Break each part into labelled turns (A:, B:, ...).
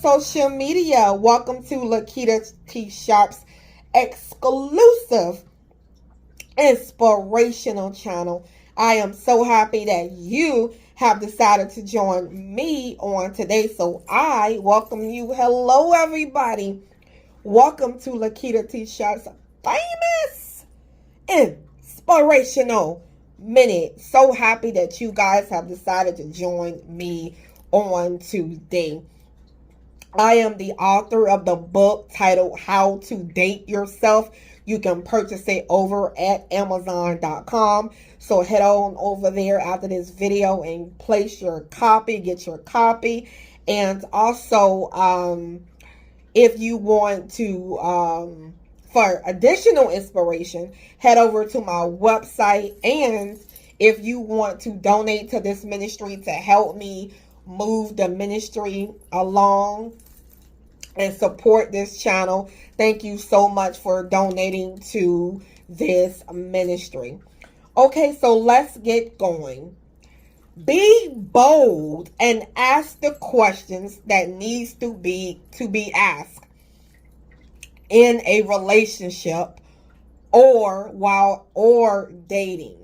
A: social media. Welcome to Lakita T. Sharpe's exclusive inspirational channel. I am so happy that you have decided to join me on today. So I welcome you. Hello, everybody. Welcome to Lakita T. Sharpe's famous inspirational minute. So happy that you guys have decided to join me on today. I am the author of the book titled How to Date Yourself. You can purchase it over at Amazon.com. So head on over there after this video and place your copy, get your copy. And also, if you want to, for additional inspiration, head over to my website. And if you want to donate to this ministry to help me move the ministry along and support this channel, thank you so much for donating to this ministry. Okay, so let's get going. Be bold and ask the questions that needs to be asked in a relationship or dating.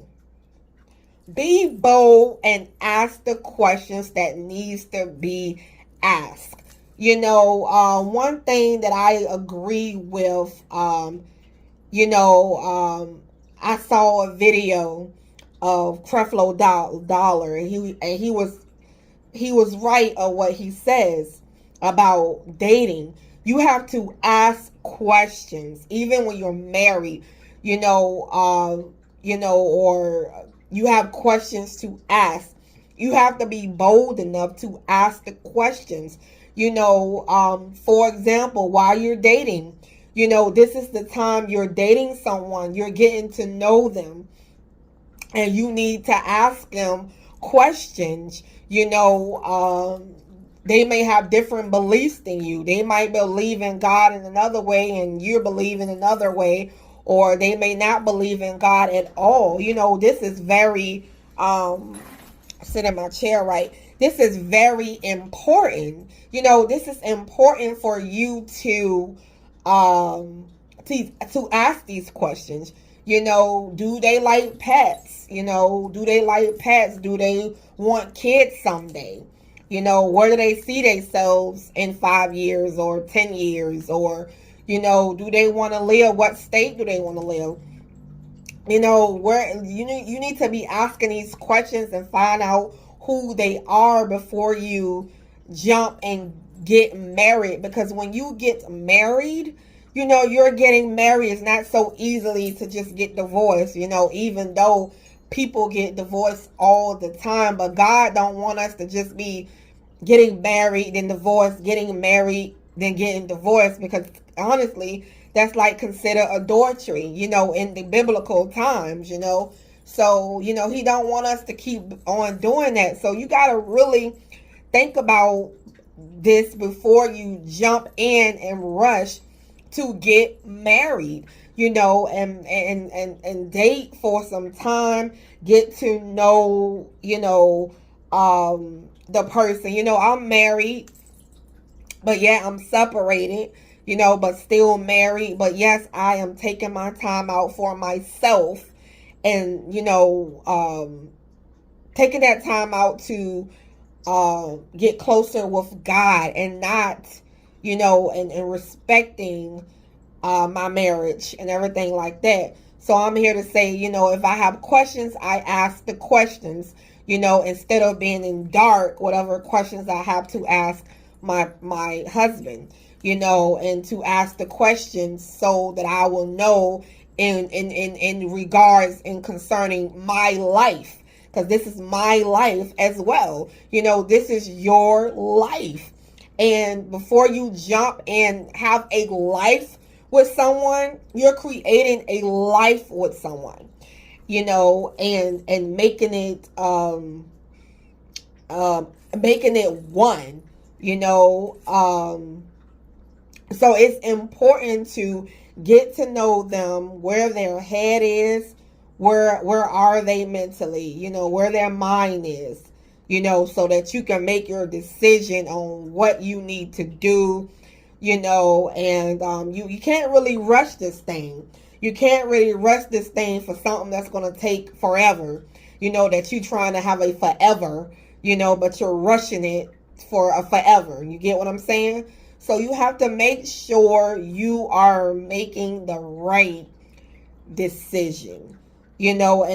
A: Be bold and ask the questions that needs to be asked. You know, one thing that I agree with, I saw a video of Creflo Dollar, and he was right on what he says about dating. You have to ask questions, even when you're married, or you have questions to ask. You have to be bold enough to ask the questions. For example, while you're dating, this is the time you're dating someone, you're getting to know them, and you need to ask them questions. They may have different beliefs than you. They might believe in God in another way and you believe in another way, or they may not believe in God at all. This is very, sit in my chair, right? This is very important. This is important for you to ask these questions. Do they like pets? Do they like pets? Do they want kids someday? Where do they see themselves in 5 years or 10 years? Or, do they want to live? What state do they want to live? Where you need to be asking these questions and find out who they are before you jump and get married. Because when you get married, you're getting married. It's not so easily to just get divorced, even though people get divorced all the time. But God don't want us to just be getting married, then divorced, getting married, then getting divorced. Because honestly, that's like considered adultery, in the biblical times, So, he don't want us to keep on doing that. So you got to really think about this before you jump in and rush to get married, and date for some time, get to know, the person. I'm married, but yeah, I'm separated, but still married. But yes, I am taking my time out for myself. And, taking that time out to get closer with God and not, and respecting my marriage and everything like that. So I'm here to say, if I have questions, I ask the questions, instead of being in dark, whatever questions I have to ask my husband, and to ask the questions so that I will know in regards and concerning my life, because this is my life as well. This is your life. And before you jump and have a life with someone, you're creating a life with someone, and making it one, so it's important to get to know them, where their head is, where are they mentally, where their mind is, so that you can make your decision on what you need to do, and you can't really rush this thing. You can't really rush this thing for something that's going to take forever, that you're trying to have a forever, but you're rushing it for a forever. You get what I'm saying? So you have to make sure you are making the right decision, you're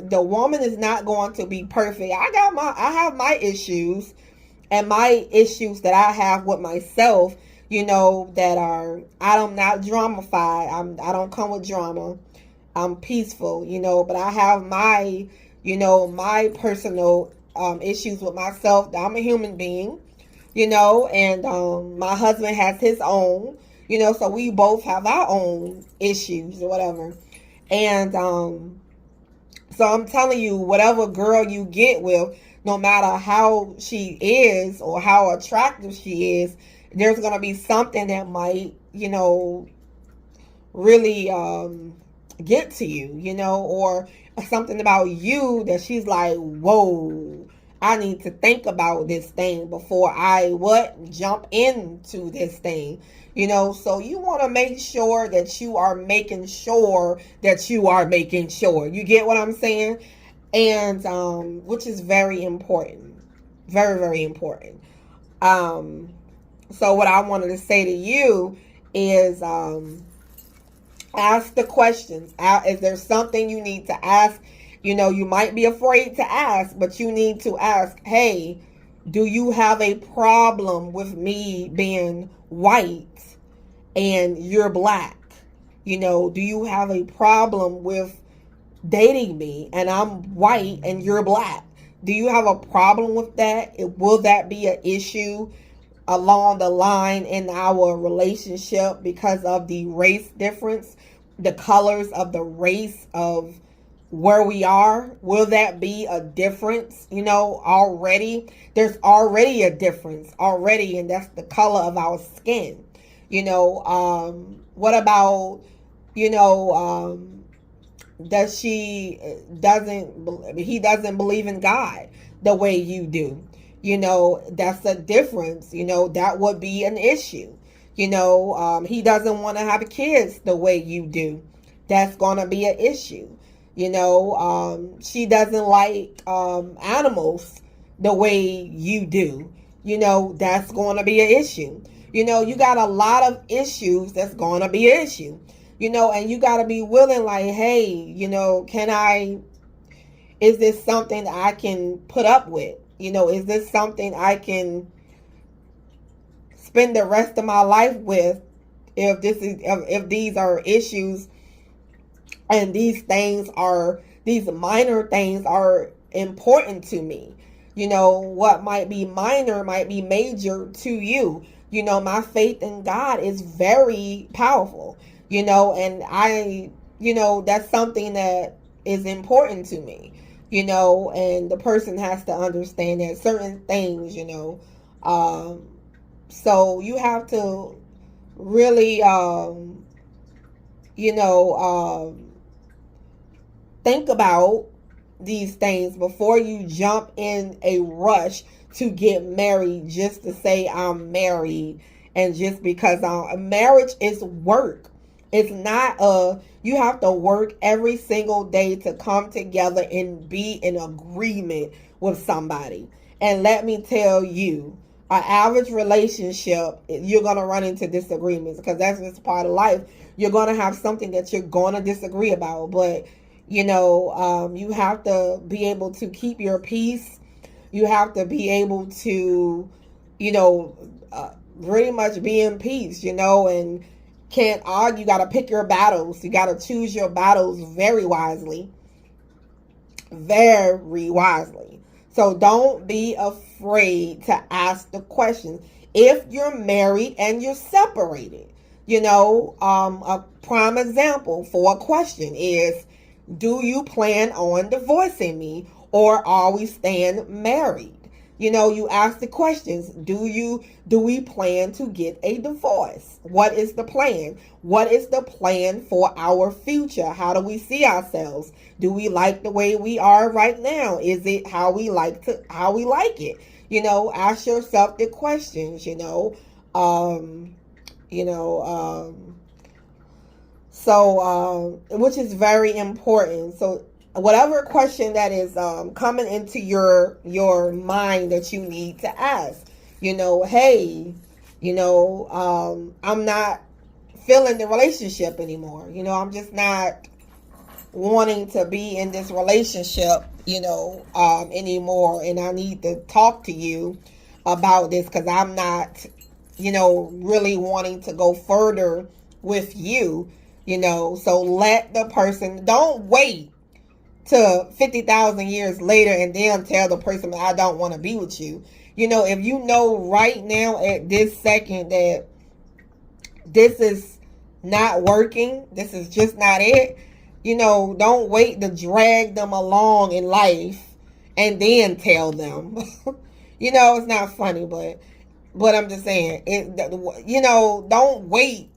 A: the woman is not going to be perfect. I have my issues, and my issues that I have with myself, that are, I'm not dramified. I don't come with drama. I'm peaceful, but I have my, my personal issues with myself. I'm a human being, and my husband has his own, so we both have our own issues or whatever. And so I'm telling you, whatever girl you get with, no matter how she is or how attractive she is, there's going to be something that might, really get to you, or something about you that she's like, whoa, I need to think about this thing before I jump into this thing. So you want to make sure that you are making sure that you are making sure. You get what I'm saying? And which is very important. Very, very important. So what I wanted to say to you is ask the questions. Is there something you need to ask? You might be afraid to ask, but you need to ask, hey, do you have a problem with me being white and you're black? Do you have a problem with dating me and I'm white and you're black? Do you have a problem with that? Will that be an issue along the line in our relationship because of the race difference, the colors of the race of where we are? Will that be a difference? Already there's already a difference already, and that's the color of our skin. What about, does he doesn't believe in God the way you do? That's a difference. That would be an issue. He doesn't want to have kids the way you do. That's going to be an issue. She doesn't like animals the way you do. That's going to be an issue. You got a lot of issues that's going to be an issue. And you got to be willing, like, hey, is this something I can put up with? Is this something I can spend the rest of my life with if these are issues and these minor things are important to me? What might be minor might be major to you. My faith in God is very powerful, and that's something that is important to me, and the person has to understand that certain things, so you have to really, think about these things before you jump in a rush to get married just to say I'm married, and just because marriage is work. It's not you have to work every single day to come together and be in agreement with somebody. And let me tell you, an average relationship, you're going to run into disagreements because that's just part of life. You're going to have something that you're going to disagree about, but you have to be able to keep your peace. You have to be able to, pretty much be in peace, and can't argue. You got to pick your battles. You got to choose your battles very wisely. Very wisely. So don't be afraid to ask the questions. If you're married and you're separated, a prime example for a question is, do you plan on divorcing me, or are we staying married? You ask the questions. Do we plan to get a divorce? What is the plan? What is the plan for our future? How do we see ourselves? Do we like the way we are right now? Is it how we like it? Ask yourself the questions, which is very important. So whatever question that is coming into your mind that you need to ask, hey, I'm not feeling the relationship anymore. I'm just not wanting to be in this relationship, anymore. And I need to talk to you about this because I'm not, really wanting to go further with you, So let the person, don't wait to 50,000 years later and then tell the person, I don't want to be with you. If you know right now at this second that this is not working, this is just not it, don't wait to drag them along in life and then tell them. It's not funny, but I'm just saying, don't wait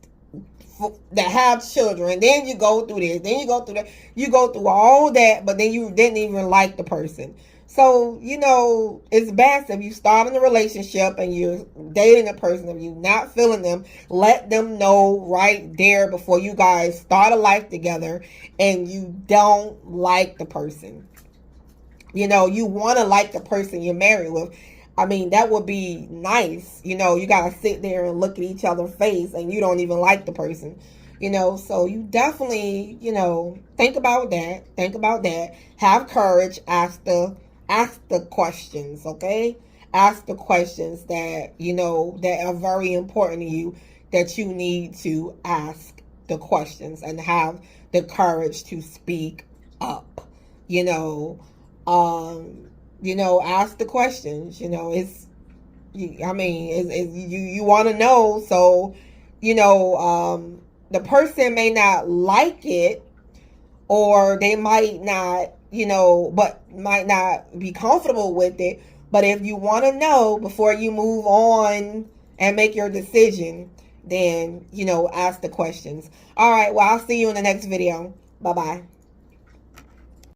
A: to have children. Then you go through this, then you go through that, you go through all that, but then you didn't even like the person. So, it's best if you start in a relationship and you're dating a person, if you're not feeling them, let them know right there before you guys start a life together and you don't like the person. You want to like the person you're married with. I mean, that would be nice. You got to sit there and look at each other's face and you don't even like the person. So you definitely, think about that. Think about that. Have courage. Ask the questions, okay? Ask the questions that, that are very important to you, that you need to ask the questions and have the courage to speak up, ask the questions, it's, you want to know. So, the person may not like it, or they might not, but might not be comfortable with it. But if you want to know before you move on and make your decision, then, ask the questions. All right. Well, I'll see you in the next video. Bye-bye.